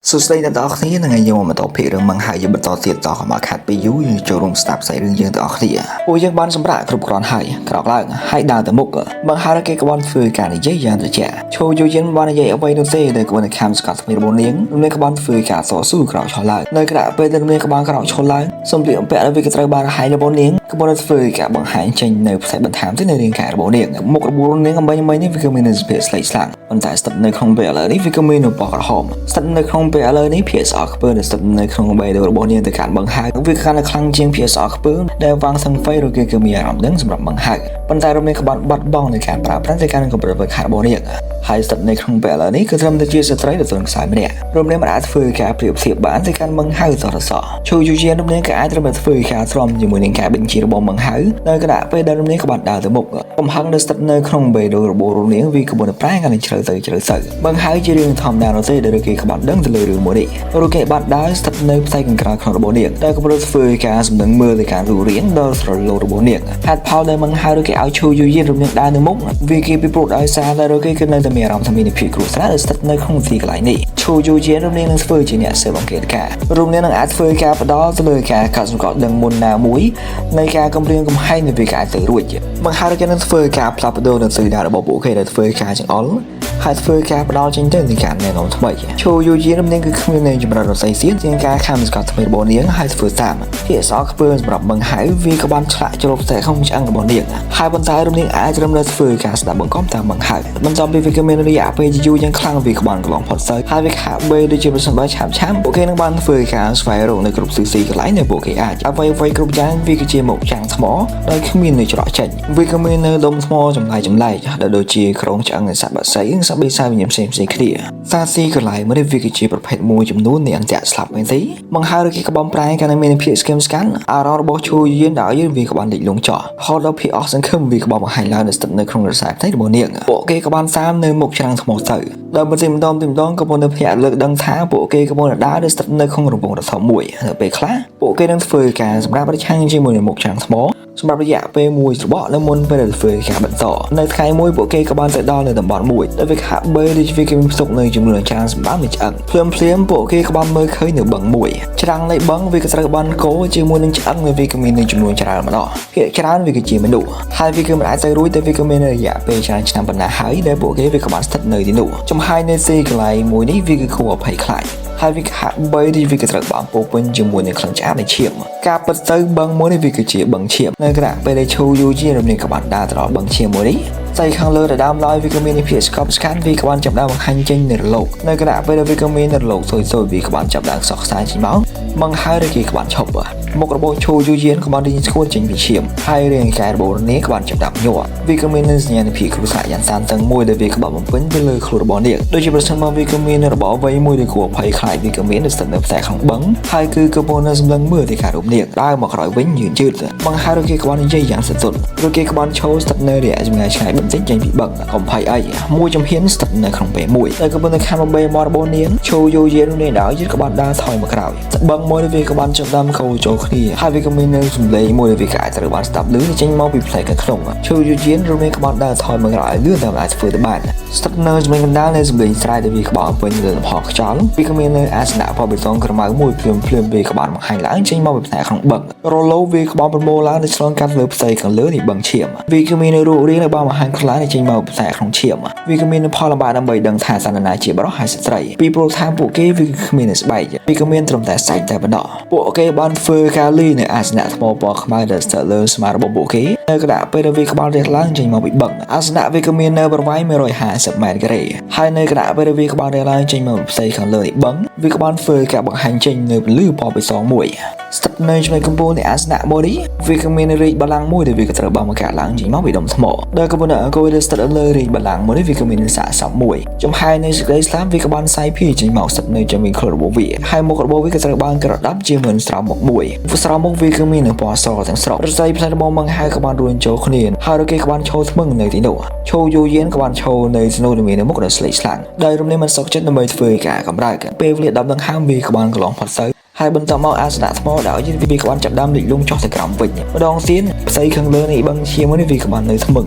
សួស្តីអ្នកទាំងអស់គ្នាថ្ងៃយើងមកបន្តភាគរឿងបង្ហាយើងបន្តទៀតតមកខាត់ពីយូរយើងចូលរួមស្ដាប់ផ្សាយរឿងយើងទាំងអស់គ្នាពួកយើងបានសម្រាប់គ្រប់គ្រាន់ហើយក្រោកឡើងហើយដើរទៅមុខបង្ហារគេក្បន់ធ្វើការនិយាយយ៉ាងត្រជាក់ឈោយូយិនបាននិយាយអ្វីនោះទេដែលក្បន់ខាំស្កាត់ថ្មីរបស់នាងនឹងក្បន់ធ្វើការតស៊ូក្រោកឈរឡើងនៅគណៈពេលដែលនាងក្បន់ក្រោកឈរឡើងសម្ភារអំពាក់ដែលវាក៏ត្រូវបានរហ័យរបស់នាងក្បន់ធ្វើការបង្ហាញចេញនៅផ្ទៃបន្ថែមទៅនៅរាងកាយរបស់នាងមុខរបួសនាងអំបីនេះវាក៏មានសភាពស្លេកស្លាំងប៉ុន្តែស្ថិតនៅក្នុងពេលឥឡូវនេះវាក៏មាននៅពណ៌ក្រហមស្ថិតនៅក្នុងពេលឥឡូវនេះភាគស្អកខ្ពើដែលស្ថិតនៅក្នុងបេះដូងរបស់នាងទៅកាន់បង្ហើវាកាន់តែខ្លាំងជាងភាគស្អកខ្ពើដែលវ៉ាងសឹងហ្វៃឬគេមានអារម្មណ៍ដឹងសម្រាប់បង្ហើប៉ុន្តែរំនាងក្បន់បាត់បង់នៅការប្រើប្រាស់ទៅកាន់កម្រិតវិខារបស់នាងហើយស្ថិតនៅក្នុងពេលឥឡូវនេះគឺត្រឹមតែជាស្ត្រីដែលទន់ខ្សោយម្នាក់រំនាងមិនអាចធ្វើការប្រៀបធៀបបានទៅកាន់បង្ហើតរសឈូយូជារំនាងក៏អាចត្រឹមតែធ្វើការទ្រាំជាមួយនឹងការបញ្ជារបស់បង្ហើនៅគណៈពេលដែលរំនាងក្បន់ដើរទៅមុខកំហឹងដែលស្ថិតនៅក្នុងបេះដូងរបស់រំនាងវាក្បន់ប្រែកាន់តែជ្រៅទៅបង្ហើជារឿងធម្មតានោះទេដែលគេក្បន់ដឹងទៅលើរឿងមួយនេះឬគេបាត់ដើរស្ថិតនៅផ្ទៃខាងក្រៅក្នុងរបស់នាងដែលកំពុងធ្វើការសម្នឹងមើលទៅការរូបរាងដល់ស្រលោរបស់នាងហេតុផលដែលបង្ហើឬគេឲ្យឈូយូយិនរំនាងដើរទៅមុខវាគេពីព្រោះដោយសារតែគេគឺនៅតែមានអារម្មណ៍ថាមានភាពគ្រោះថ្នាក់ដែលស្ថិតនៅក្នុងទីកន្លែងនេះឈូយូយិនរំនាងនឹងធ្វើជាអ្នកស៊ើបអង្កេតការរំនាងនឹងអាចធ្វើការផ្ដល់ទៅលើការកាត់សង្កត់ដឹងមុនណាមួយនៃការគម្រាមកំហែងនៃវាការទៅរួចបង្ហើគេនឹងធ្វើការផ្លាស់ប្ដូរនៅទិសដៅរបស់ពួកគេដែលធ្វើការចង្អុលហើយធ្វើការផ្ដល់ចេញទៅនៃការណែនាំថ្មីឈូយូយិនរំនាងគឺគ្មាននៅចម្រើនរស័យសៀនជាងការខំសង្កត់ថ្មីរបស់នាងហើយធ្វើតាមភាគស្អកខ្ពើសម្រាប់បង្ហើវាក៏បានឆ្លាក់ជ្រោបផ្ទៃក្នុងឆ្អឹងរបស់នាងហើយប៉ុន្តែរំនាងអាចត្រឹមតែធ្វើការស្ដាប់បង្គាប់តាមបង្ហើបន្ទាប់ពីវាក៏មានរយៈពេលយូរយ៉ាងខ្លាំងវាក៏បានកន្លងផុតទៅហើយវាខាក់បីដូចជាប្រសិនបើឆាប់ពួកគេនឹងបានធ្វើការស្វែងរកនៅគ្រប់ទិសទីកន្លែងដែលពួកគេអាចអ្វីគ្រប់យ៉ាងវាគឺជាមុខចាំងថ្មដោយគ្មាននៅច្រកចេញវាក៏មាននៅដុំថ្មចម្លែកដែលដូចជាក្រុងឆ្អឹងនៃសត្វបក្សីនិងសត្វបិសាចវិញ្ញាណផ្សេងគ្នាសាស៊ីកន្លែងមួយនេះវាគឺជាប្រភេទមួយចំនួននៃអន្ទាក់ស្លាប់មែនទេបង្ហើឬគេក្បំប្រែកាលនៅមានភាពស្គមស្កាន់អារម្មណ៍របស់ឈូយិនដល់យើងវាក៏បានលិចលង់ចោះហត់ដល់ភាពអស់សង្ឃឹមវាក៏បានបង្ហាញឡើងនៅស្ថិតនៅក្នុងរស័យផ្ទៃរបស់នាងពួកគេក៏បានសាមនៅមុខច្រាំងថ្មទៅដល់បន្តិចម្ដងក៏បានភ្ញាក់លើកដឹងថាពួកគេក៏បានដើរនៅស្ថិតនៅក្នុងរង្វង់ដ៏ធំមួយនៅពេលខ្លះពួកគេនឹងធ្វើការសម្រាប់ប្រឆាំងជាមួយនឹងមុខច្រាំងថ្មសម្រាប់រយៈពេលមួយស្របនៅមុនពេលដែលធ្វើការបន្តនៅថ្ងៃមួយពួកគេក៏បានទៅដល់នៅតំបន់មួយដែលវាហាក់បីដូចវាមានផ្ទុកនៅចំនួនអាចារ្យសម្រាប់មួយឆ្អឹងភ្លាមពួកគេក៏បានមើលឃើញនៅបឹងមួយច្រាំងនៃបឹងវាក៏ត្រូវបានកោជាមួយនឹងឆ្អឹងដែលវាក៏មាននៅចំនួនច្រើនម្ដងភាគច្រើនវាក៏ជាមនុស្សហើយវាក៏មិនអាចទៅរួចតែវាក៏មានរយៈពេលច្រើនឆ្នាំប៉ុណ្ណាហើយដែលពួកគេវាក៏បានស្ថិតនៅទីនោះចំហាយនៅទីកន្លែងមួយនេះវាគឺគួរអភ័យខ្លាចហើយវាហាក់បីដូចវាក៏ត្រូវបានពោពេញជាមួយនឹងក្លិនឆ្អាបនៃឈាមការពិតទៅបឹងមួយនេះវាគឺជាបឹងឈាមនៅគណៈពេលដែលឈូយូជារំលាយក៏បានដើរទៅដល់បឹងឈាមមួយនេះស្អីខាងលើដែលដើមឡើយវាក៏មានភាពស្កប់ស្កាត់វាក៏បានចាប់ដើមបង្ហាញចេញនៅរលកនៅគណៈពេលដែលវាក៏មាននៅរលកសុយវាក៏បានចាប់ដើមខ្សោះខ្សែចេញមកបង្ហើយឬគេក៏បានឈប់មុខរបស់ឈូយូជាក៏បានរីងស្គួតចេញពីឈាមហើយរាងកាយរបស់នាងក៏បានចាប់ដើមញាក់វាក៏មានសញ្ញានៃភាពគ្រោះថ្នាក់យ៉ាងសានតឹងមួយដែលវាក៏បានបំពេញទៅលើខ្លួនរបស់នាងដូចជាប្រសិនមកវាក៏មានរបស់អ្វីមួយដែលគួរអភ័យខ្លាចវាក៏មាននៅស្ថិតនៅផ្ទៃក្នុងបឹងហើយគឺកំពុងនៅសម្លឹងមើលទៅការរូបនាងដើរមកក្រោយវិញយឺតបង្ហើយឬគេក៏បាននិយាយយ៉ាងសន្ទុនឬគេក៏បានឈរស្ថិតនៅរយៈចម្ងាយឆ្ងាយបន្តិចចេញពីបឹងកំភៃអីមួយចំហៀនស្ថិតនៅក្នុងពេលមួយតែក៏ប៉ុន្តែខាងបេមករបស់នាងឈូយូយេននេះដល់យឺតក៏បានដើរថយមកក្រោយបឹងមួយវាក៏បានចាប់ដើមកោចូលគ្នាហើយវាក៏មាននៅសំឡេងមួយដែលវាក៏អាចត្រូវបានស្ដាប់ឮចេញមកពីផ្ទៃខាងក្នុងឈូយូយេនរមែងក៏បានដើរថយមកក្រោយលឿនតាមអាចធ្វើទៅបានស្ថិតនៅចំណុចកណ្ដាលនៃសំឡេងស្រែដែលវាក៏បានពេញលើលំហខ្យល់វាក៏មាននៅអាសនៈបបិទងក្រមៅមួយភ្លាមវាក៏បានបង្ហាញឡើងចេញមកពីផ្ទៃក្នុងបឹងរលោវាក៏បានប្រមូលឡើងនៅឆ្លងកាត់លើផ្ទៃខាងលើនៃបឹងឈាមវាក៏មាននៅរូបរាងដែលបានបង្ហាញខ្លាំងចេញមកពីផ្ទៃក្នុងឈាមវាក៏មានផលលំបាកដើម្បីដឹងថាសន្តានាជាបរិសុទ្ធហើយស្ត្រីពីព្រោះថាពួកគេវាគ្មានស្បែកវាក៏មានត្រឹមតែសាច់តែប៉ុណ្ណោះពួកគេបានធ្វើការលីនៅអាសនៈថ្មពណ៌ខ្មៅដែលស្ថិតលើស្មារតីរបស់ពួកគេនៅគណៈពេលដែលវាក៏បានរះឡើងចេញមកពីបឹងអាសនៈវាក៏មាននៅប្រវែង150ម៉ែត្រការ៉េហើយនៅគណៈពេលដែលវាក៏បានរះឡើងចេញមកពីផ្ទៃខាងលើនៃបឹងវាក៏បានធ្វើការបង្ហាញចេញនៅពន្លឺពណ៌បៃតងមួយស្ថិតនៅចំណុចកំពូលនៃអាសនៈមួយនេះវាក៏មានរាជបល្ល័ង្កមួយដែលវាក៏ត្រូវបានបង្កើតឡើងចេញមកពីដុំថ្មដែលកំពុងតែអង្គុយលើស្ថិតលើរាជបល្ល័ង្កមួយនេះវាក៏មានសាកសពមួយចំហាយនៃសេចក្តីស្លាប់វាក៏បានសាយភាចេញមកស្ថិតនៅជាមួយខ្លួនរបស់វាហើយមុខរបស់វាក៏ត្រូវបានក្រដាប់ជាមួយស្រោមមុខមួយស្រោមមុខវាក៏មាននៅពណ៌សទាំងស្រុងរស័យផ្លែរបស់បង្ហើយក៏បានរួញចូលគ្នាហើយគេក៏បានឈរថ្មឹងនៅទីនោះឈូយូយិនក៏បានឈរនៅស្នូលមានមុខដ៏ស្លេកស្លាំងដោយរំលែកមិនសុខចិត្តដើម្បីធ្វើការកម្រើកពេលវេលា10ដង្ហើមវាក៏បានកន្លងផុតទៅហើយបន្តមកអាសនៈថ្មដែលយើងវាក៏បានចាប់ដើមលិចលង់ចុះទៅក្រោមវិញម្ដងទៀតផ្ទៃខាងលើនៃបឹងឈាមនេះវាក៏បាននៅថ្មឹង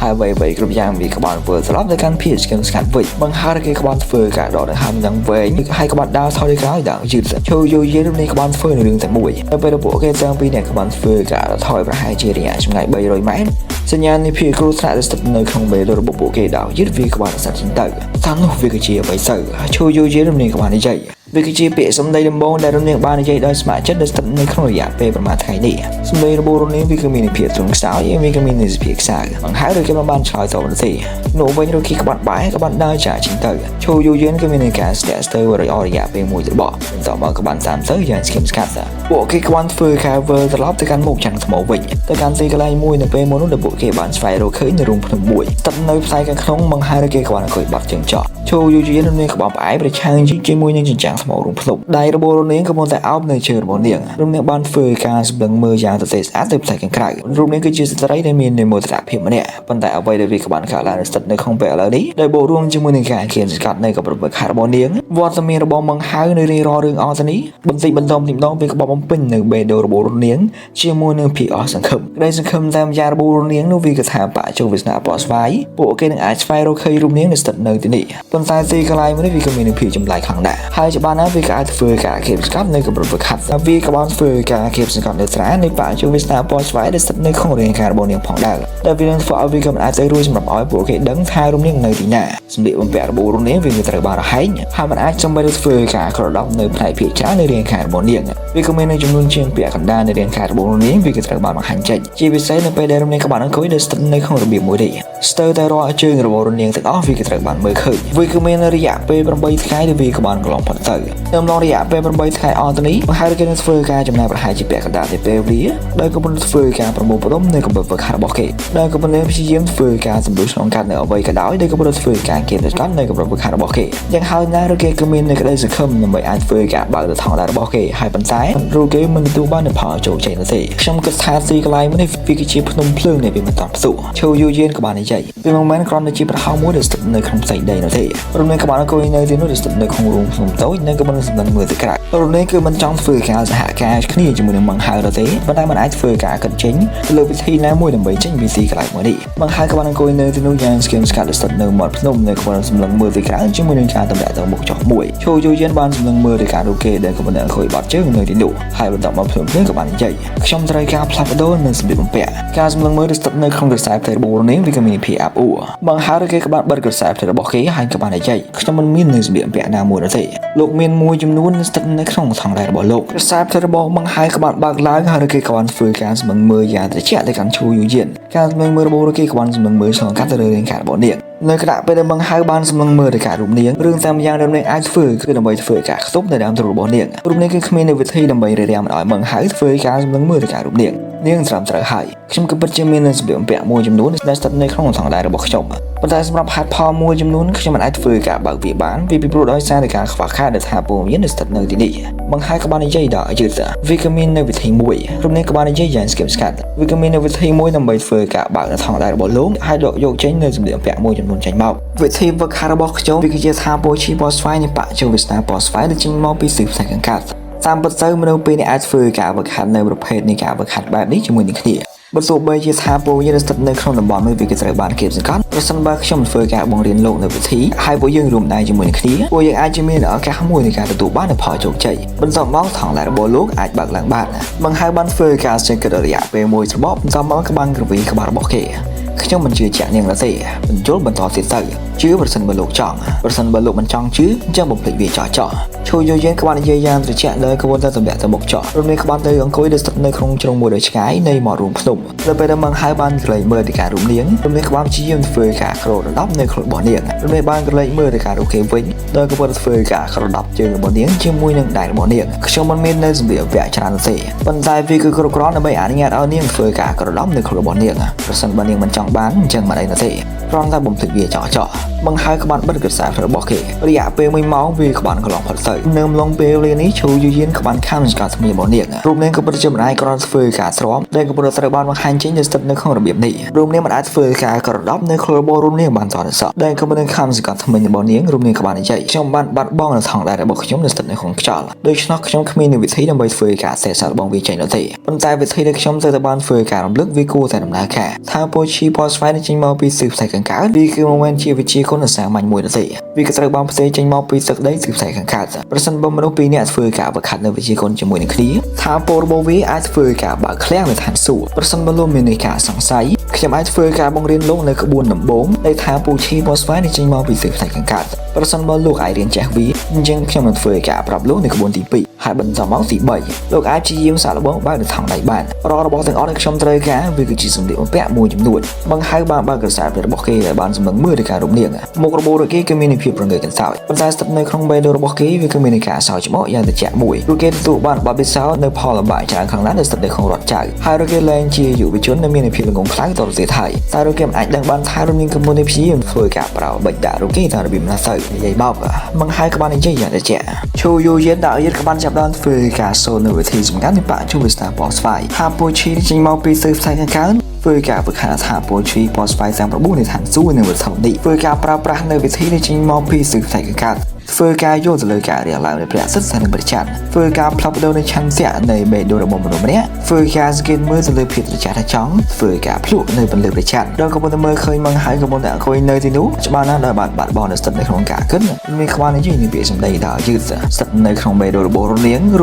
ហើយអ្វីៗគ្រប់យ៉ាងវាក្បត់ធ្វើត្រឡប់ទៅកាន់ភាពស្គមស្កាត់វិញបង្ហើរគេក្បត់ធ្វើការដកដង្ហើមយ៉ាងវែងហើយក្បត់ដើរថយក្រោយដល់យឺតឈូយូយេរនេះក្បត់ធ្វើនៅរឿងតែមួយនៅពេលពួកគេទាំងពីរអ្នកក្បត់ធ្វើការថយប្រហែលជារយៈចម្ងាយ300ម៉ែត្រសញ្ញានៃភាពគ្រោះថ្នាក់ដែលស្ថិតនៅក្នុងបេរបស់ពួកគេដល់យឺតវាក្បត់សត្វចិនទៅតាមនោះវាគឺជាអ្វីទៅឈូយូយេរនេះក្បត់និយាយវាគឺជាពាក្យសម្ដីដំបូងដែលរំលឹកបាននិយាយដោយស្ម័គ្រចិត្តដែលស្ថិតនៅក្នុងរយៈពេលប្រមាណថ្ងៃនេះសម្ដីរបស់រំលឹកវាគឺមានភាពទ្រង់ខ្សោយវាក៏មានន័យភាពខ្សោយបង្ហើយដូចគេបានឆ្លើយតបទៅទេនោះវិញរកគេក្បត់បែកក្បត់ដើរចាក់ចេញទៅឈូយូយេនក៏មានការស្ទាក់ស្ទើររយៈពេលមួយទៅបកបន្តមកក្បត់តាមទៅយ៉ាងស្គមស្កាត់ពួកគេក្បត់ធ្វើការវើត្រឡប់ទៅកាន់មុខចាំងថ្មវិញទៅកាន់ទីកន្លែងមួយនៅពេលមុននោះដែលពួកគេបានស្វែងរកឃើញនៅរូងភ្នំមួយស្ថិតនៅផ្ទៃខាងក្នុងបង្ហើយគេក្បត់អង្គុយបាត់ជើងចោះឈូយូយេននឹងក្បត់ផ្អែកប្រឆាំងជាមួយនឹងចិញ្ចាំងថ្មរូងភ្នំដៃរបស់រនាងក៏មកតែអោបនៅជើងរបស់នាងរនាងបានធ្វើការសម្លឹងមើលយ៉ាងទៅស្អាតទៅផ្ទៃខាងក្រៅរូបនាងគឺជាស្ត្រីដែលមានមោទនភាពម្នាក់ប៉ុន្តែអ្វីដែលវាក្បត់កើតឡើងស្ថិតនៅក្នុងពេលឥឡូវនេះដោយបូករួមជាមួយនឹងការគៀនស្កាត់នៅกับប្រពន្ធរបស់នាងវត្តមានរបស់មង្ហៅនៅរៀងរាល់រឿងអស់ទៅនេះបន្តិចម្ដងវាក្បត់បំពេញនៅបេដូរបស់រនាងជាមួយនឹងភាពអស់សង្ឃឹមក្តីសង្ឃឹមតាមយ៉ាងរបស់រនាងនោះវាក៏ថាបច្ចុប្បន្នវាស្នាបស្វាយពួកគេនឹងអាចស្វែងរកឃើញរូបនាងនៅស្ថិតនៅទីនេះប៉ុន្តែទីកន្លែងនេះវាក៏មានភាពចម្លែកខ្លាំងណាស់ហើយច្បាស់ណាស់វាក៏អាចធ្វើការគៀនស្កាត់នៅกับប្រពន្ធវាក៏បានធ្វើការគៀនស្កាត់នៅត្រានៃបច្ចុប្បន្នវាស្នាបស្វាយដែលស្ថិតនៅក្នុងរាងកាយរបស់នាងផងដែរដែលវានឹងធ្វើឲ្យវាក៏អាចទៅរួចសម្រាប់ឲ្យពួកគេដឹងថារូបនាងនៅទីណាសម្លៀកបំពាក់របស់រូបនាងវាត្រូវបានរហែងហើយมันអាចចាំបាច់ធ្វើការក្រដោបនៅផ្នែកភាគច្រើននៃរាងកាយរបស់នាងវាក៏មានចំនួនជាងពាក់កណ្ដាលនៃរាងកាយរបស់នាងវាក៏ត្រូវបានបង្ហាញចេញជាពិសេសនៅពេលដែលរូបនាងក្បាត់អង្គុយដែលស្ថិតនៅក្នុងរបៀបមួយនេះស្ទើរតែរាល់ជើងរបស់រូបនាងទាំងអស់វាក៏ត្រូវបានមើលឃើញវាក៏មានរយៈពេល8ថ្ងៃដែលវាក៏បានកន្លងផុតទៅក្នុងរយៈពេល8ថ្ងៃអស់ទៅនេះបង្ហើយគេនឹងធ្វើការចំណាយប្រហែលជាពាក់កណ្ដាលទៅពេលវេលាដោយកំពុងធ្វើការប្រមូលផ្ដុំនៅកម្រិតវឹកហាត់របស់គេដែលកំពុងព្យាយាមធ្វើការសម្រួលក្នុងកាត់នៅអ្វីក៏ដោយដែលកំពុងធ្វើការគៀនទៅកាន់នៅកម្រិតវឹកហាត់របស់គេយ៉ាងហើយណារគេក៏មាននៅក្តីសង្ឃឹមដើម្បីអាចធ្វើការបើកទៅថងដែររបស់គេហើយប៉ុន្តែរូគេមិនទទួលបាននូវផលជោគជ័យនោះទេខ្ញុំគិតថាទីកន្លែងនេះវាគឺជាភ្នំភ្លើងនៃវាមិនតបសុឈូយូយេនក៏បាននិយាយវាមិនមែនគ្រាន់តែជាប្រហោងមួយដែលស្ថិតនៅក្នុងផ្ទៃដីនោះទេរំលែកក៏បានអង្គុយនៅទីនោះដែលស្ថិតនៅក្នុងរូងភ្នំតូចនិងក៏បានសម្លឹងមើលទៅក្រៅរំលែកគឺមិនចង់ធ្វើការសហការគ្នាជាមួយនឹងបង្ហើយនោះទេប៉ុន្តែมันអាចធ្វើការកាត់ចេញលើវិធីណាមួយដើម្បីចេញពីទីកន្លែងមួយនេះបង្ហើយក៏បានអង្គុយនៅទីនោះយ៉ាងស្គមស្កាត់ដែលស្ថិតនៅមាត់ភ្នំនៅក៏បានសម្លឹងមើលទៅក្រៅជាមួយនឹងការតម្លាក់ទៅមុខចុះមួយឈូយូយេនបានសម្លឹងមើលទៅការរូគេដែលក៏បានអង្គុយបាត់ជើងនៅទីនោះហើយបន្តមកភ្នំក៏បាននិយាយខ្ញុំត្រូវការផ្លាស់ប្ដូរនៅសម្លៀកបំពាក់ការសម្លឹងមើលដែលស្ថិតនៅក្នុងខ្សែផ្ទៃរបស់នាងវាក៏មានភាពអាប់អួរបង្ហើយគេក៏បានបិទខ្សែផ្ទៃរបស់គេហើយក៏បាននិយាយខ្ញុំមិនមាននៅសម្លៀកបំពាក់ណាមួយទេលោកមានមួយចំនួនស្ថិតនៅក្នុងថងដែររបស់លោកខ្សែផ្ទៃរបស់បង្ហើយក៏បានបើកឡើងហើយគេក៏បានធ្វើការសម្លឹងមើលយ៉ាងត្រជាក់ទៅកាន់ឈូយូយេនការសម្លឹងមើលរបស់គេក៏បានសម្លឹងមើលឆ្លងកាត់ទៅលើរាងកាយរបស់នាងនៅខណៈពេលដែលបង្ហើយបានសម្លឹងមើលទៅការរូបនាងរឿងតាមយ៉ាងដែលនាងអាចធ្វើគឺដើម្បីធ្វើការខ្ទប់នៅដើមទ្រូងរបស់នាងរូបនាងគឺគ្មាននៅវិធីដើម្បីរារាំងមិនឲ្យបង្ហើយធ្វើការសម្លឹងមើលទៅការរូបនាងត្រឹមត្រូវហើយខ្ញុំក៏ពិតជាមាននៅសម្លៀកបំពាក់មួយចំនួនដែលស្ថិតនៅក្នុងថងដែររបស់ខ្ញុំប៉ុន្តែសម្រាប់ហេតុផលមួយចំនួនខ្ញុំមិនអាចធ្វើការបើកវាបានពីព្រោះដោយសារតែការខ្វះខាតដែលថាពលមាននៅស្ថិតនៅទីនេះបង្ហើយក៏បាននិយាយដល់យឺតវាក៏មាននៅវិធីមួយរូបនាងក៏បាននិយាយយ៉ាងស្គមស្កាត់វាក៏មាននៅវិធីមួយដើម្បីធ្វើការបើកនៅថងដែររបស់លោកហើយដកយកចេញនៅសម្លៀកបំពាក់មួយចំនួនចេញមកវិធីវឹកហាត់របស់ខ្ញុំវាគឺជាថាពោឈីបោះស្វាយនៃបច្ចុប្បន្នវាស្នាបោះស្វាយដែលចេញមកពីសិស្សផ្សេងខាងតាមពិតទៅមនុស្សពេលនេះអាចធ្វើការវឹកហាត់នៅប្រភេទនៃការវឹកហាត់បែបនេះជាមួយនឹងគ្នាបើទោះបីជាថាពួកយើងស្ថិតនៅក្នុងតំបន់មួយវាក៏ត្រូវបានគេសង្កត់ប្រសិនបើខ្ញុំធ្វើការបង្រៀនលោកនៅវិធីហើយពួកយើងរួមដៃជាមួយនឹងគ្នាពួកយើងអាចមានឱកាសមួយในការទទួលបានផលជោគជ័យបន្តមកថងដែររបស់លោកអាចបើកឡើងបានបង្ហើយបានធ្វើការសេចក្ដីរយៈពេលមួយស្របបន្តមកក្បាំងក្រវីក្បាលរបស់គេខ្ញុំមិនជឿជាក់នាងទេបញ្ជុលបន្តទៀតទៅជឿប្រសិនបើលោកចង់ប្រសិនបើលោកមិនចង់ជឿអញ្ចឹងបំភ្លេចវាចោះឈូយូយេនក្បាត់និយាយយ៉ាងត្រជាក់លើក្បួនតែតម្លាក់ទៅមុខចោះរំលែកក្បាត់ទៅអង្គុយដែលស្ថិតនៅក្នុងជ្រុងមួយដ៏ឆ្ងាយនៃមាត់រូងភ្នំនៅពេលដែលបង្ហើយបានក្រឡេកមើលទៅការរូបនាងរំលែកក្បាត់ជាយាមធ្វើការក្រោដដប់នៅក្នុងរបស់នាងរំលែកបានក្រឡេកមើលទៅការរូបគេវិញដោយក្បួនធ្វើការក្រោដប់ជើងរបស់នាងជាមួយនឹងដៃរបស់នាងខ្ញុំមិនមាននៅសម្ភារៈច្រើនទេប៉ុន្តែវាគឺគ្រប់គ្រាន់ដើម្បីអនុញ្ញាតឲ្យនាងធ្វើការក្រោដប់នៅក្នុងរបស់នាងប្រសិនបើនាងមិនចង់បានអញ្ចឹងមិនអីទេគ្រាន់តែបំភ្លេចវាចោះ បង្ហើយក្បាន់បិទកសារបស់គេរយៈពេល1ម៉ោងវាក្បាន់កន្លងផុតទៅនៅអំឡុងពេលវេលានេះឈូយូយៀនក្បាន់ខាំសង្កាត់ស្មីរបស់នាងរូបនាងក៏ពិតជាមិនអាចគ្រាន់ធ្វើការស្របដែលក៏ប្រត្រូវបានបង្ហាញចេញនៅស្ថិតនៅក្នុងរបៀបនេះរូបនាងមិនអាចធ្វើការក្រដប់នៅខ្លួនរបស់រូបនាងបានតទៅសោះដែលក៏មិនខាំសង្កាត់ថ្មីរបស់នាងរូបនាងក៏បាននិយាយខ្ញុំបានបាត់បង់នៅថងដែររបស់ខ្ញុំនៅស្ថិតនៅក្នុងខ្យល់ដូច្នោះខ្ញុំគ្មានវិធីដើម្បីធ្វើការសេះសល់របស់វាចេញនោះទេប៉ុន្តែវិធីដែលខ្ញុំទៅបានធ្វើការរំលឹកវាគួរតែដំណើរការថាពោឈីផស្វាយចេញមកពីស៊ឺផ្ទៃខាងកើតវាគឺមិនមែនជាវិជាគុណសាមញ្ញមួយនោះទេវាក៏ត្រូវបានផ្ទេរចេញមកពីទឹកដីស៊ឺផ្ទៃខាងកើតប្រសិនបើមនុស្សពីរនាក់ធ្វើការវឹកហាត់នៅវិជាគុណជាមួយនឹងគ្នាថាពោរបស់វាអាចធ្វើការបើកឃ្លាំងនៅឋានសួគ៌ប្រសិនបើលោកមានការសង្ស័យខ្ញុំអាចធ្វើការបង្រៀនលោកនៅក្បួនដំបូងដែលថាពូឈីផស្វាយចេញមកពីស៊ឺផ្ទៃខាងកើតប្រសិនបើលោកអាចរៀនចេះវាអញ្ចឹងខ្ញុំនឹងធ្វើការប្រាប់លោកនៅក្បួនទី2ហើយបន្តមកទី3លោកអាចព្យាយាមសាកល្បងបើកនៅថង់ដៃបានរបស់ទាំងអស់ដែលខ្ញុំត្រូវការវាគឺជាសម្ភារបំពាក់មួយចំនួនបង្ហើយបានបើកកសែតរបស់គេដែលបានសម្លឹងមើលទៅការរំលៀងមុខរបររបស់គេគឺមានភាពប្រងើយកន្សោយប៉ុន្តែស្ថិតនៅក្នុងបេះដូងរបស់គេវាគឺមានការសោយច្បោកយ៉ាងត្រជាក់មួយព្រោះគេទទួលបានបទពិសោធន៍នៅផលលំបាកច្រើនខ្លាំងណាស់នៅស្ថិតនៅក្នុងរដ្ឋចៅហើយរគេលែងជាយុវជនដែលមានភាពល្ងងខ្លៅតទៅទៀតហើយតែរគេមិនអាចដឹងបានថារំលៀងកម្ពុជាព្យាយាមធ្វើការបោបិចដាក់រគេតាមរបៀបណាទៅនិយាយបោកបង្ហើយក្បាននិយាយយ៉ាងត្រជាក់ឈូយូយេនដាក់យិតក្បានចាប់បានធ្វើការសូននៅវិធីសំខាន់នៃបច្ចុប្បន្នស្តាបស្វាយហាពូឈីចេញមកពីស៊ឺផ្ទៃខាងកើតធ្វើការฝึกหัดថាពូឈីបស្វាយ39នៃឋានសួគ៌នៅវត្ថុនេះធ្វើការប្រើប្រាស់នៅវិធីនេះចេញមកពីស៊ឺផ្ទៃខាងកើតធ្វើការយល់ទៅលើការរៀបឡើងនៃព្រះសិទ្ធិសានឹងប្រចាំធ្វើការផ្លាប់បដោនៃឆន្ទៈនៃបេដូរបស់មនុស្សម្នាក់ធ្វើការស្គិនមើលទៅលើភាពត្រជាក់ត្រចង់ធ្វើការភ្លក់នៅពន្លឺប្រចាំដល់កំពុងតែមើលឃើញមកហើយកំពុងតែអង្គុយនៅទីនោះច្បាស់ណាស់ដោយបាត់បង់នៅស្ថិតនៅក្នុងការគិតមានក្បាលនិយាយនៃពាក្យសម្ដីដល់យឺតស្ថិតនៅក្នុងបេដូរបស់រូ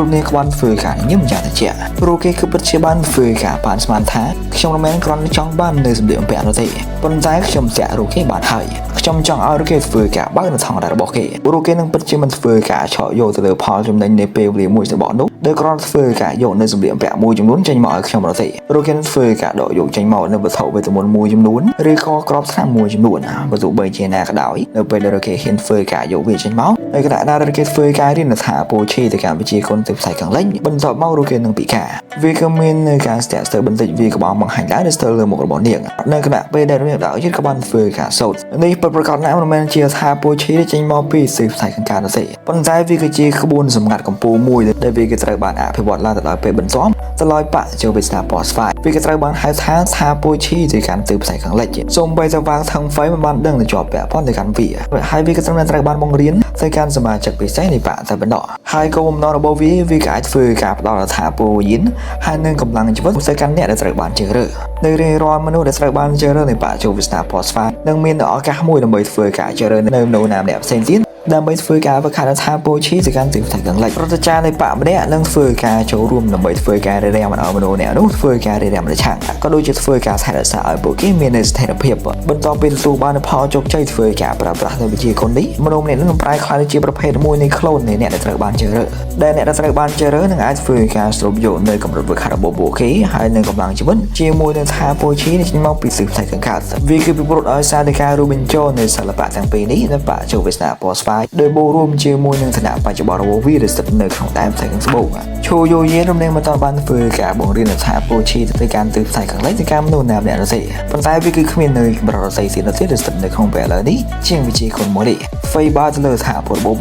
បនាងក្បានធ្វើការញឹមយ៉ាងត្រជាក់ព្រោះគេគឺពិតជាបានធ្វើការបានស្មានថាខ្ញុំមិនមែនគ្រាន់តែចង់បាននៅសម្ភារបំពាក់នោះទេប៉ុន្តែខ្ញុំចាក់រូបគេបានហើយខ្ញុំចង់ឲ្យរូបគេធ្វើការបើកនៅថងរបស់គេរូបគេនឹងពិតជាមិនធ្វើការឆក់យកទៅលើផលចំណេញនៃពេលវេលាមួយរបស់នោះដោយគ្រាន់តែធ្វើការយកនៅសម្ភារបំពាក់មួយចំនួនចេញមកឲ្យខ្ញុំនោះទេរូបគេនឹងធ្វើការដកយកចេញមកនៅវត្ថុវេទមន្តមួយចំនួនឬក៏ក្របថ្នាំមួយចំនួនបើទោះបីជាណាក៏ដោយនៅពេលដែលរូបគេហ៊ានធ្វើការយកវាចេញមកហើយគណៈណារូបគេធ្វើការរៀនថាពោឈីទៅកម្ពុជាគុណទៅផ្សាយខាងលិចបន្ទាប់មករូបគេនឹងពិការវាក៏មាននៅការស្ទាក់ស្ទើរបន្តិចវាក៏បានបង្ហាញដែរនៅស្ទើរលើមុខរបស់នាងនៅគណៈពេលដែលនាងដាក់យិតក៏បានធ្វើការសោតនេះប្រកាសណាស់មិនមែនជាថាពោឈីចេញមកពីស៊ឺផ្សាយខាងកើតនោះទេប៉ុន្តែវាគឺជាក្បួនសម្ងាត់កម្ពុជាមួយដែលវាក៏ត្រូវបានអភិវឌ្ឍឡើងទៅដល់ពេលបន្ទាប់ទៅឡើយបច្ចុប្បន្នស្ថាប័នស្វាយវាក៏ត្រូវបានហៅថាពោឈីទៅកាន់ទៅផ្សាយខាងលិចសូម្បីតែវាងថងហ្វៃមិនបានដឹងទៅជាប់ពាក់ព័ន្ធទៅកាន់វាហើយវាក៏ត្រូវបានបង្រៀនទៅកាន់សមាជិកពិសេសនៃបកតែបណ្ដោះហើយក៏បំណងរបស់វាក៏អាចធ្វើការផ្ដល់ថាពោយិនហើយនឹងកម្លាំងជីវិតទៅកាន់អ្នកដែលត្រូវបានជ្រើសរើសនៅរាយរាល់មនុស្សដែលត្រូវបានជ្រើសរើសនៃបច្ចុប្បន្នស្ថាប័នស្វាយនឹងមានឱកាសមួយដើម្បីធ្វើការជ្រើសរើសនៅមនុស្សណាម្នាក់ផ្សេងទៀតដើម្បីធ្វើការវឹកហាត់ថាពោឈីទៅកាន់ទីផ្សារខាងលិចរដ្ឋាភិបាលនៃបកម្នាក់នឹងធ្វើការចូលរួមដើម្បីធ្វើការរារាំងមិនឲ្យមនុស្សអ្នកនោះធ្វើការរារាំងប្រឆាំងក៏ដូចជាធ្វើការថែរក្សាឲ្យពួកគេមានស្ថិរភាពបន្ទាប់ពីទទួលបានផលជោគជ័យធ្វើការប្រើប្រាស់នៅវិជាគុណនេះមនុស្សម្នាក់នឹងប្រែក្លាយជាប្រភេទមួយនៃក្លូននៃអ្នកដែលត្រូវបានជ្រើសរើសដែលអ្នកដែលត្រូវបានជ្រើសរើសនឹងអាចធ្វើការស្រូបយកនៅកម្រិតវឹកហាត់របស់ពួកគេហើយនឹងកម្លាំងជីវិតជាមួយនឹងថាពោឈីនេះចេញមកពីស៊ឺផ្ទៃខាងកើតវាគឺពិព្រុតឲ្យសារនៃការរួមបញ្ចូលនៅសិល្បៈទាំងពីរនេះនៅបច្ចុប្បន្នស្ថាប័នស្វាយដោយបូករួមជាមួយនឹងឋានៈបច្ចុប្បន្នរបស់វាដែលស្ថិតនៅក្នុងដែនផ្ទៃខាងត្បូងឈូយូយេរំលែងបន្តបានធ្វើការបង្រៀនថាពោឈីទៅកាន់ទិសផ្ទៃខាងលិចទៅកាន់មនុស្សណាម្នាក់នោះទេប៉ុន្តែវាគឺគ្មាននៅបរិយាកាសទៀតដែលស្ថិតនៅក្នុងពេលឥឡូវនេះជាងវិជាគុណមួយនេះហ្វៃបាទៅលើថាពលរបស់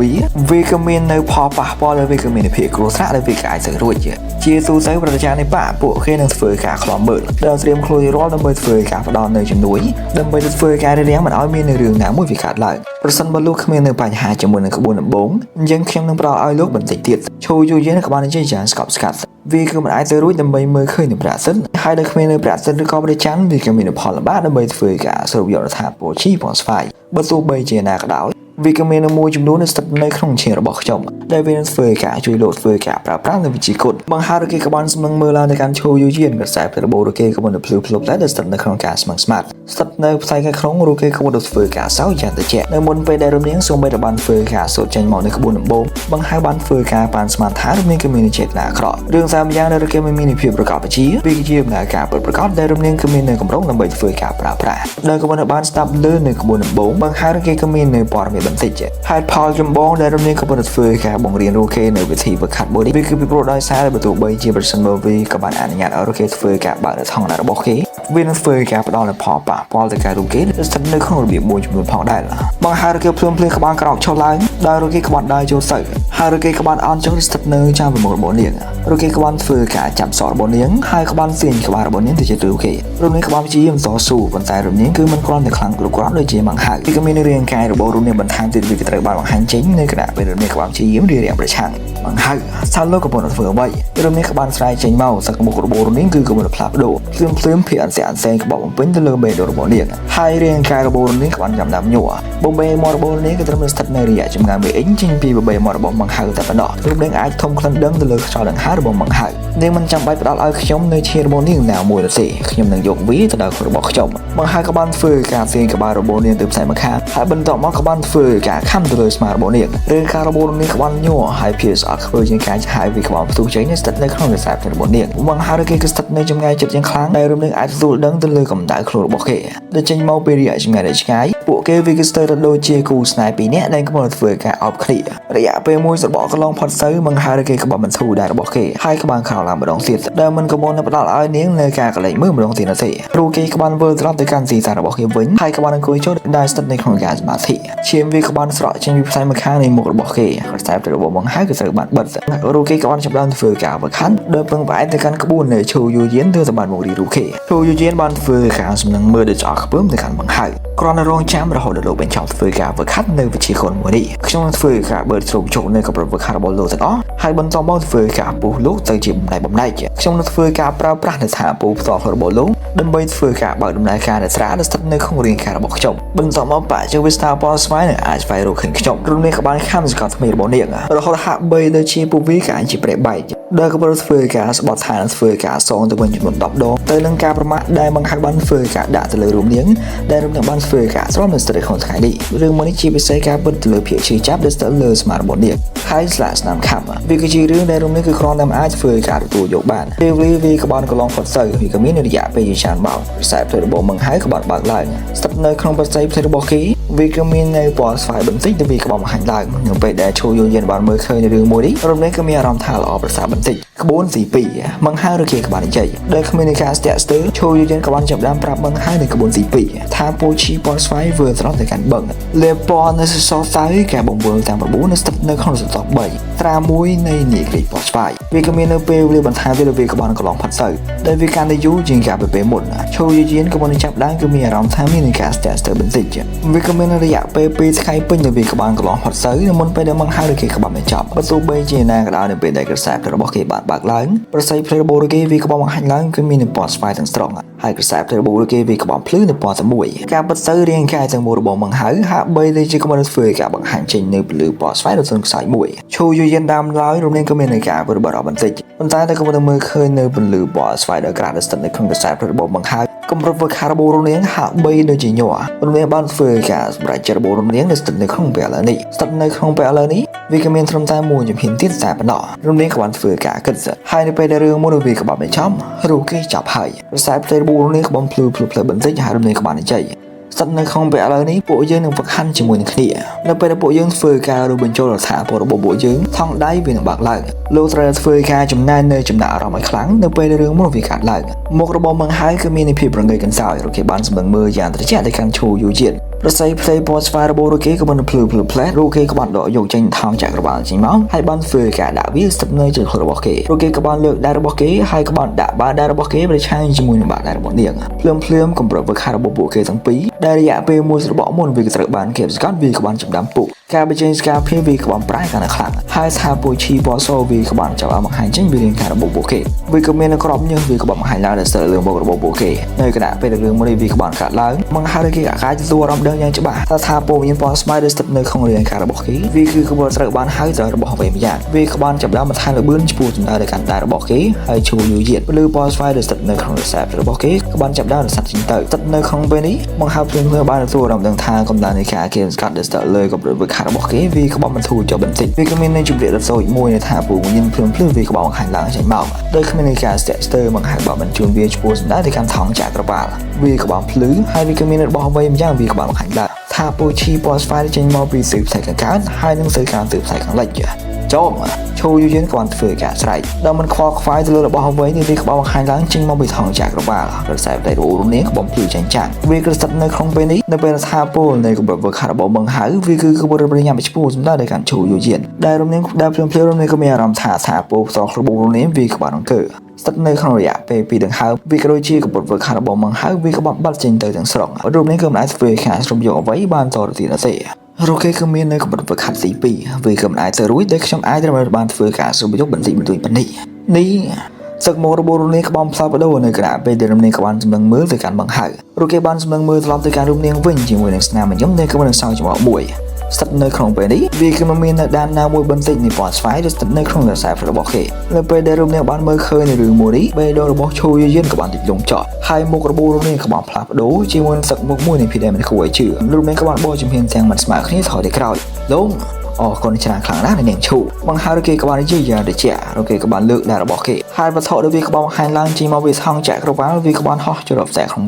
វាក៏មាននៅផលប៉ះពាល់លើវាក៏មានភាពគ្រោះថ្នាក់ដែលវាក៏អាចទៅរួចជាទូទៅប្រតិចារនៃបកពួកគេនឹងធ្វើការខ្លាំមើលដែលត្រៀមខ្លួនរាល់ដើម្បីធ្វើការផ្ដល់នៅជំនួយដើម្បីធ្វើការរារាំងមិនឲ្យមានរឿងណាមួយវាកើតឡើងប្រសិនបើលោកគ្មាននៅបញ្ហាជាមួយនឹងក្បួនដំបូងអញ្ចឹងខ្ញុំនឹងប្រោសឲ្យលោកបន្តិចទៀតឈូយូយេនក៏បាននិយាយយ៉ាងស្កប់ស្កាត់វាគឺមិនអាចទៅរួចដើម្បីមើលឃើញនៅប្រាក់សិនហើយដែលគ្មាននៅប្រាក់សិនឬក៏ប្រតិចារវាក៏មានផលលំបាកដើម្បីធ្វើការស្រូបយករដ្ឋាភិបាលឈីផងស្វាយបើទោះបីជាណាក៏ដោយវាក៏មានមួយចំនួនស្ថិតនៅក្នុងឈាមរបស់ខ្ញុំដែលវានឹងធ្វើការជួយលោកធ្វើការប្រើប្រាស់នៅវិជាគុណបង្ហារគេក៏បានស្មឹងមើលឡើងនៅកាន់ឈូយូយៀនក៏ខ្សែព្រះបូរគេក៏បានភ្លឺភ្លុកដែរដែលស្ថិតនៅក្នុងការស្មឹងស្មាតស្ថិតនៅផ្ទៃខាងក្នុងរូគេក៏បានធ្វើការសោយយ៉ាងត្រជាក់នៅមុនពេលដែលរំលៀងសូម្បីតែបានធ្វើការសូត្រចេញមកនៅក្បួនដំបូងបង្ហារបានធ្វើការបានស្មានថារំលៀងក៏មានចេតនាអាក្រក់រឿងតាមយ៉ាងដែលគេមិនមានភាពប្រកបវិជ្ជាវាគឺជាដំណើរការប្រកបដែលរំលៀងក៏មាននៅកម្រងដើម្បីធ្វើការប្រើប្រាស់ដែលក៏បានស្ដាប់លើនៅក្បួនដំបូងបង្ហារគេក៏មាននៅព័ត៌មាន បន្តិចហេតុផលចម្បងដែលរំលឹកក៏បានធ្វើការបង្រៀនរូខេនៅវិធីវឹកខាត់មួយនេះវាគឺពីព្រោះដោយសារបើទោះបីជាប្រសិនបើវាក៏បានអនុញ្ញាតឲ្យរូខេធ្វើការបើកនៅថង់ណារបស់គេវានឹងធ្វើការផ្ដល់នូវផលប៉ះពាល់ទៅការរូខេដែលស្ថិតនៅក្នុងរបៀបមួយចំនួនផងដែរបង្ហើយរូខេភ្លាមក្បាលក្រោកឈរឡើងដោយរូខេក្បាលដើរចូលទៅហើយរូខេក្បាលអន់ចុះស្ថិតនៅចាំប្រមូលរបស់នាងរូខេក្បាលធ្វើការចាប់សក់របស់នាងហើយក្បាលទាញក្បាលរបស់នាងទៅជារូខេរំនាងក្បាលជាមិនតស៊ូប៉ុន្តែរំនាងគឺមិនគ្រាន់តែខ្លាំងគ្រប់គ្រាន់ដូចជាបង្ហើយវាក៏មានរាងកាយរបស់រំនាងបន្ថែមទៀតវាក៏ត្រូវបានបង្ហាញចេញនៅគណៈពេលរំនាងក្បាលជារៀបប្រឆាំងបង្ហើយសាឡូក៏បានធ្វើអ្វីរំនាងក្បាលស្រ័យចេញមកសក្តិមុខរបស់រំនាងគឺក៏បានផ្លាស់ប្ដូរភ្លាមភាគអន្សែងក្បោបំពេញទៅលើបេះដូងរបស់នាងហើយរាងកាយរបស់នាងក្បាលចាំដាំញ័របបេមាត់របស់នាងក៏ត្រូវស្ថិតនៅរយៈចម្ងាយ1អ៊ីនចេញពីបបេមាត់របស់បង្ហើយតែប៉ុណ្ណោះរូបនាងអាចធំក្លិនដឹងទៅលើខ្យល់ដង្ហើមរបស់បង្ហើយនាងមិនចាំបាច់ផ្ដល់ឲ្យខ្ញុំនៅឈាមរបស់នាងណាមួយទេខ្ញុំនឹងយកវាទៅដល់ខ្លួនរបស់ខ្ញុំបង្ហើយក៏បានធ្វើការទាញក្បាលរបស់នាងទៅផ្នែកម្ខាងហើយបន្ទាប់មកក៏បានធ្វើការខំទៅលើស្មារបស់នាងរាងកាយរបស់នាងក្បាលញ័រហើយភាស្អត់ធ្វើជាការឆាយវាក្បាលផ្ទុះចេញស្ថិតនៅក្នុងខ្សែភ្នែករបស់នាងបង្ហើយគេគឺស្ថិតនៅចម្ងាយជិតយ៉ាងខ្លាំងដែលរំលឹកអាចទទួលដឹងទៅលើកម្ដៅខ្លួនរបស់គេដែលចេញមកពីរយៈចម្ងាយដែលឆ្ងាយពួកគេវាគឺស្ទើរដូចជាគូស្នេហ៍ពីរនាក់ដែលកំពុងធ្វើការអបគ្នារយៈពេលមួយសបកកន្លងផុតទៅបង្ហើយគេក៏បានបន្ធូរដែររបស់គេហើយក៏បានខោឡើងម្ដងទៀតដែលមិនក៏បានផ្ដល់ឲ្យនាងនៅការកលែងមើលម្ដងទៀតទេព្រោះគេក៏បានវិលត្រឡប់ទៅកាន់ទីតាំងរបស់គេវិញហើយក៏បានអង្គុយចូលដែលស្ថិតនៅក្នុងការសមាធិឈាមវាក៏បានស្រក់ចេញពីផ្នែកម្ខាងនៃមុខរបស់គេខ្សែរបស់បង្ហើយក៏ត្រូវបានបិទរូគេក៏បានចាប់ផ្ដើមធ្វើការវឹកហាត់ដោយពឹងផ្អែកទៅកាន់ក្បួននៃឈូយូយៀនទៅសម្បត្តិមករីរូគេឈូយូយៀនបានធ្វើការសំណឹងមើលដូចឆ្អល់ខ្ពើមទៅកាន់បង្ហើយគ្រាន់តែរងចាំរហូតដល់លោកបញ្ចប់ធ្វើការវឹកហាត់នៅវិជាកូនមួយនេះខ្ញុំនឹងធ្វើការបើកជ្រុងជោគនៅកម្រិតវឹកហាត់របស់លោកទាំងអស់ហើយបន្តមកធ្វើការពុះលោកទៅជាបំណែកខ្ញុំនឹងធ្វើការប្រើប្រាស់នៅថាពុះផ្ទាល់របស់លោកដើម្បីធ្វើការបើកដំណើរការនៃស្រាដែលស្ថិតនៅក្នុងរាងកាយរបស់ខ្ញុំបន្តមកបាក់ជាវិស្តាប៉ស្វ័យនឹងអាចស្វែងរកឃើញខ្ញុំរំលឹកក្បាលខំសង្កត់ថ្មីរបស់នាងរហូតហាក់បីដូចជាពួកវាក៏អាចជាប្រេបែកដែលក៏បានធ្វើការស្បត់ឋានធ្វើការសងទៅវិញចំនួន10ដងទៅនឹងការប្រមាថដែលបង្ហាញបានធ្វើការដាក់ទៅលើរូបនាងដែលរូបនាងបានធ្វើការស្រោមនៅស្ទើរក្នុងថ្ងៃនេះរឿងមួយនេះជាពិសេសការពិតទៅលើភាពឈឺចាប់ដែលស្ទើរលើស្មារតីរបស់នាងហើយស្លាកស្នាមខំវាគឺជារឿងដែលរូបនាងគឺគ្រាន់តែអាចធ្វើការទទួលយកបានពេលវាក៏បានកន្លងផុតទៅវាក៏មានរយៈពេលជាច្រើនមកខ្សែភ្លើងរបស់បង្ហើយក៏បានបើកឡើងស្ថិតនៅក្នុងប្រស័យភ្លើងរបស់គេវាក៏មាននៅពណ៌ស្វាយបន្តិចទៅវាក៏បានបង្ហាញឡើងនៅពេលដែលឈូយូយៀនបានមើលឃើញនៅរឿងមួយនេះរូបនាងក៏មានអារម្មណ៍ថាល្អប្រសើរបន្តិចក្បួនទី2បង្ហើយឬគេក៏បាននិយាយដែលគ្មាននៃការស្ទាក់ស្ទើរឈូយូយៀនក៏បានចាប់ដើមប្រាប់បង្ហើយនៅក្បួនទី2ថាពូឈីពណ៌ស្វាយធ្វើត្រង់ទៅកាន់បឹងលេពណ៌នៅសសរស្អីការបង្វើតាម9នៅស្ថិតនៅក្នុងសសរ3ត្រាមួយនៃនីក្រីពណ៌ស្វាយវាក៏មាននៅពេលវេលាបន្ថែមទៅលើវាក៏បានកន្លងផុតទៅដែលវាកាន់តែយូរជាងការពេលមុនឈូយូយៀនក៏បានចាប់ដើមគឺមានអារម្មណ៍ថាមាននៃការស្ទាក់ស្ទើរបន្តិចវាក៏មានរយៈពេល2ថ្ងៃពេញដែលវាក៏បានកន្លងផុតទៅមុនពេលដែលបង្ហើយឬគេក៏បានបញ្ចប់បើទោះបីជាណាក៏ដោយនៅពេលដែលក្រសែភ្លើងរបស់គេបានបើកឡើងប្រស័យភ្លើងរបស់គេវាក៏បានបង្ហាញឡើងគឺមានពណ៌ស្វាយទាំងស្រុងហើយក្រសែភ្លើងរបស់គេវាក៏បានភ្លឺនៅពណ៌តែមួយការពិតទៅរាងកាយទាំងមូលរបស់បង្ហើយហាក់បីដូចជាកំពុងធ្វើការបង្ហាញចេញនៅពលឺពណ៌ស្វាយនៅក្នុងខ្សែមួយឈូយូយៀនដើមឡើយរំលឹកក៏មាននៃការវិបត្តិបន្តិចប៉ុន្តែតែកំពុងមើលឃើញនៅពលឺពណ៌ស្វាយដែលក្រាស់ដែលស្ថិតនៅក្នុងខ្សែភ្លើងរបស់បង្ហើយកម្រិតវឹកហាត់របស់រំលឹកហាក់បីដូចជាញ័ររំលឹកបានធ្វើការសម្រេចចិត្តរបស់រំលឹកដែលស្ថិតនៅក្នុងពេលឥឡូវនេះស្ថិតនៅក្នុងពេលឥឡូវនេះវាក៏មានត្រឹមតែមួយជំហានទៀតតែប៉ុណ្ណោះរំលឹកក៏បានធ្វើការគិតហើយនៅពេលដែលរឿងមួយវាក៏បានបញ្ចប់រូគេចាប់ហើយខ្សែភ្លើងរបស់រំលឹកក៏បានភ្លឺបន្តិចហើយរំលឹកក៏បាននិយាយស្ថិតនៅក្នុងពេលឥឡូវនេះពួកយើងនឹងវឹកហាត់ជាមួយនឹងគ្នានៅពេលដែលពួកយើងធ្វើការរួមបញ្ចូលរដ្ឋាភិបាលរបស់ពួកយើងថងដៃវានឹងបើកឡើងលោកត្រូវធ្វើការចំណាយនៅចំណាក់អារម្មណ៍ឲ្យខ្លាំងនៅពេលដែលរឿងមួយវាកាត់ឡើងមុខរបស់បង្ហើយគឺមានភាពរងើយកន្សោយរកគេបានសម្លឹងមើលយ៉ាងត្រជាក់ទៅកាន់ឈូយូយៀនប្រស័យផ្លេពណ៌ស្វាយរបស់រកគេក៏បានភ្លឺផ្លែរកគេក៏បានដកយកចេញថងចក្រវាលចេញមកហើយបានធ្វើការដាក់វាស្ថិតនៅជើងរបស់គេរកគេក៏បានលើកដៃរបស់គេហើយក៏បានដាក់បាតដៃរបស់គេប្រឆាំងជាមួយនឹងបាតដៃរបស់នាងភ្លាមកម្រិតវឹកហាត់របស់ពួកគេទាំងពីរដែលរយៈពេលមួយស្របមុនវាក៏ត្រូវបានគេស្កាត់វាក៏បានចំដាំពុកការបញ្ចេញស្ការភាពវាក៏បានប្រែកាន់តែខ្លាំងហើយថាពូឈីពណ៌សូវាក៏បានចាប់បានបង្ហាញចេញពីរាងកាយរបស់ពួកគេវាក៏មានក្របញើសវាក៏បានបង្ហាញឡើងដល់ស្ទើរលើមុខរបស់ពួកគេនៅគណៈពេលដែលរឿងមួយនេះវាក៏បានកាត់ឡើងបង្ហាញឲ្យគេអាចទទួលអារម្មណ៍ដឹងយ៉ាងច្បាស់ថាពូមានពណ៌ស្មៅដែលស្ថិតនៅក្នុងរាងកាយរបស់គេវាគឺក្បួនត្រូវបានហៅទៅរបស់អ្វីម្យ៉ាងវាក៏បានចាប់បានបន្ថែមលបឿនឆ្ពោះទៅដល់កាន់ដៃរបស់គេហើយឈូយូយៀតពលឺពណ៌ស្វាយដែលស្ថិតនៅក្នុងខ្សែរបស់គេក៏បានចាប់បានសត្វជិញទៅស្ថិតនៅក្នុងពេលនេះបង្ហើបភ្លាមបានទទួលអារម្មណ៍ដឹងថាកម្ដៅនៃការគេស្កាត់ដែលស្ថិតលើកម្រិតវឹកហាត់របស់គេវាក៏បានបន្ធូរចុះបន្តិចវាក៏មាននៅជំរាបដ៏តូចមួយនៅថាពូមានភ្លាមវាក៏បានបង្ហាញឡើងចេញមកដោយគ្មាននៃការស្ទាក់ស្ទើរបង្ហាញបានបញ្ជូនវាឆ្ពោះសម្ដៅទៅកាន់ថងចក្រវាលវាក៏បានភ្លឺហើយវាក៏មានរបស់អ្វីម្យ៉ាងវាក៏បានបង្ហាញឡើង ថាពូឈីបនស្វាយចេញមកពីស៊ឺផ្ទៃខាងកើតហើយនឹងស៊ឺខាងស៊ឺផ្ទៃខាងលិចចុងឈូយូយិនក៏បានធ្វើការស្រែកដល់មិនខ្វល់ខ្វាយទៅលើរបស់អ្វីនេះវាក្បោបង្ហាញឡើងចេញមកពីថងចក្រវាលរសែបតែរូរនេះក្បោភ្លឺចាញ់ចាញ់វាគឺស្ថិតនៅក្នុងពេលនេះនៅពេលថាពលនៃកម្រិតវឹកខារបស់មង្ហៅវាគឺកម្រិតបរិញ្ញាបត្រឈ្មោះសម្ដៅដល់ការឈូយូយិនដែលរំលឹកដែលភ្លាមរំលឹកក៏មានអារម្មណ៍ថាពលផ្សងរបស់រូរនេះវាក្បោអង្គើស្ថិតនៅក្នុងរយៈពេល2ដង្ហើមវាក៏ដូចជាកម្រិតវឹកខារបស់មង្ហៅវាក្បោបាត់ចេញទៅទាំងស្រុងរូបនេះគឺមិនអាចធ្វើការស្រុំយកអ្វីបានតទៅទៀតទេរកគេគឺមាននៅកម្រិតវឹកខាត់ទី2វាគឺមិនអាចទៅរួចដែលខ្ញុំអាចត្រូវបានធ្វើការស្រុំយកបន្តិចបន្តួចប៉ុណ្នេះសឹកមករបស់រូបនេះក្បោផ្លាស់ប្ដូរនៅគណៈពេលដែលរូបនេះក្បោសម្លឹងមើលទៅកាន់បង្ហើរកគេបានសម្លឹងមើលត្រឡប់ទៅកាន់រូបនេះវិញជាមួយនឹងស្នាមញញឹមដែលគឺនឹងសោយចំហមួយស្ថិតនៅក្នុងពេលនេះវាគឺមិនមាននៅដានណាមួយបន្តិចនៃពណ៌ស្វាយដែលស្ថិតនៅក្នុងរសែបរបស់គេនៅពេលដែលរូបនេះបានមើលឃើញនៅរឿងមួយនេះបេះដូងរបស់ឈូយយិនក៏បានតិចលងចោលហើយមុខរបួសរូបនេះក៏បានផ្លាស់ប្ដូរជាមួយនឹងសឹកមុខមួយនៃភីដែលមិនគួរឲ្យជឿរូបនេះក៏បានបោះជំហានទាំងមិនស្មើគ្នាថយទៅក្រោយលោកអរគុណច្រើនខ្លាំងណាស់នាងឈូបង្ហើរគេក៏បាននិយាយយ៉ាងត្រជាក់រកគេក៏បានលើកដែររបស់គេហើយវត្ថុដែលវាក៏បានបង្ហាញឡើងចេញមកវាថងចក្រវាលវាក៏បានហោះចូលដល់ផ្ទៃក្នុង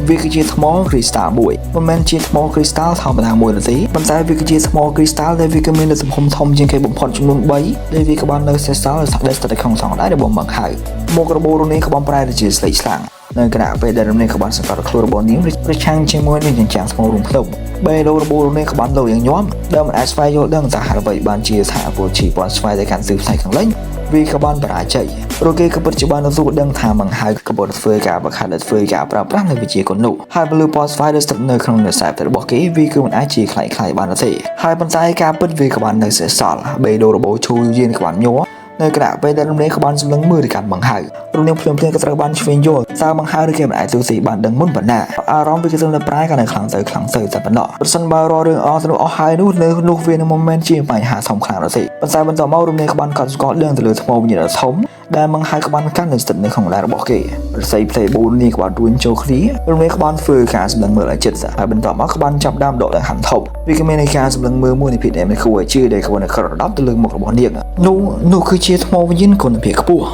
វាគឺជាថ្មគ្រីស្តាល់មួយមិនមែនជាថ្មគ្រីស្តាល់ធម្មតាមួយទេប៉ុន្តែវាគឺជាថ្មគ្រីស្តាល់ដែលវាក៏មានទំហំធំជាងគេបំផុតចំនួន3ដែលវាក៏បាននៅសេសសល់ស្ថិតនៅក្នុងសង្កត់ដែររបស់បង្ហើរមុខរបួសនេះក៏បានប្រែទៅជាស្លេកស្លាំងនៅគណៈពេលដែលរំនេះក៏បានសង្កត់ខ្លួនរបស់នាងប្រឆាំងជាមួយនឹងចិញ្ចាំងស្មោរួមភ្នំបេះដូងរបួសនេះក៏បានលោយ៉ាងញាំដែលមិនអាចស្វែងយល់ដឹងថាអ្វីបានជាថាពលឈីពណ៌ស្វាយដែលកាន់ស៊ឺផ្នែកខាងលិចវាក៏បានបរាជ័យរកគេក៏ពិតជាបានទទួលដឹងថាបង្ហើរក៏បានធ្វើការបង្ខាត់ធ្វើការប្រើប្រាស់នៅវិជាគុណនោះហើយពលពណ៌ស្វាយដែលស្ថិតនៅក្នុងរសែបរបស់គេវាគឺមិនអាចជាខ្លាំងៗបានទេហើយប៉ុន្តែការពិតវាក៏បាននៅសេសសល់បេះដូងរបួសឈូយៀនក៏បានញ័រនៅគណៈពេលដែលរំលែកក៏បានសម្លឹងមើលទៅកាន់បង្ហើររំលែកភ្លាមៗក៏ត្រូវបានឆ្វេងយល់តើបង្ហើរឬគេមិនអាចទូស៊ីបានដឹងមុនប៉ុណ្ណាអារម្មណ៍វាគឺនៅប្រែក៏នៅខ្លាំងទៅតែប៉ុណ្ណោះប្រសិនបើរករឿងអស់ទៅអស់ហើយនោះវានឹងមិនមែនជាបញ្ហាធំខ្លាំងទេប៉ុន្តែបន្តមករំលែកក៏បានកត់ស្គាល់ដឹងទៅលើថ្មវិញ្ញាណធំដែលបង្ហើរក៏បានកាន់នៅស្ថិតនៅក្នុងដែររបស់គេរស័យផ្ទៃ4នេះក៏បានរួញចូលគ្នារំលែកក៏បានធ្វើការសម្លឹងមើលឲ្យចិត្តហើយបន្តមកក៏បានចាប់ដើមដកដង្ហើមធំវាក៏មានការសម្លឹងមើលមួយនៃភាពដែលមិនគួរឲ្យជឿដែលគាត់នៅក្រដាប់ទៅលើមុខរបស់នាងនោះគឺជាថ្មវិញ្ញាណគុណភាពខ្ពស់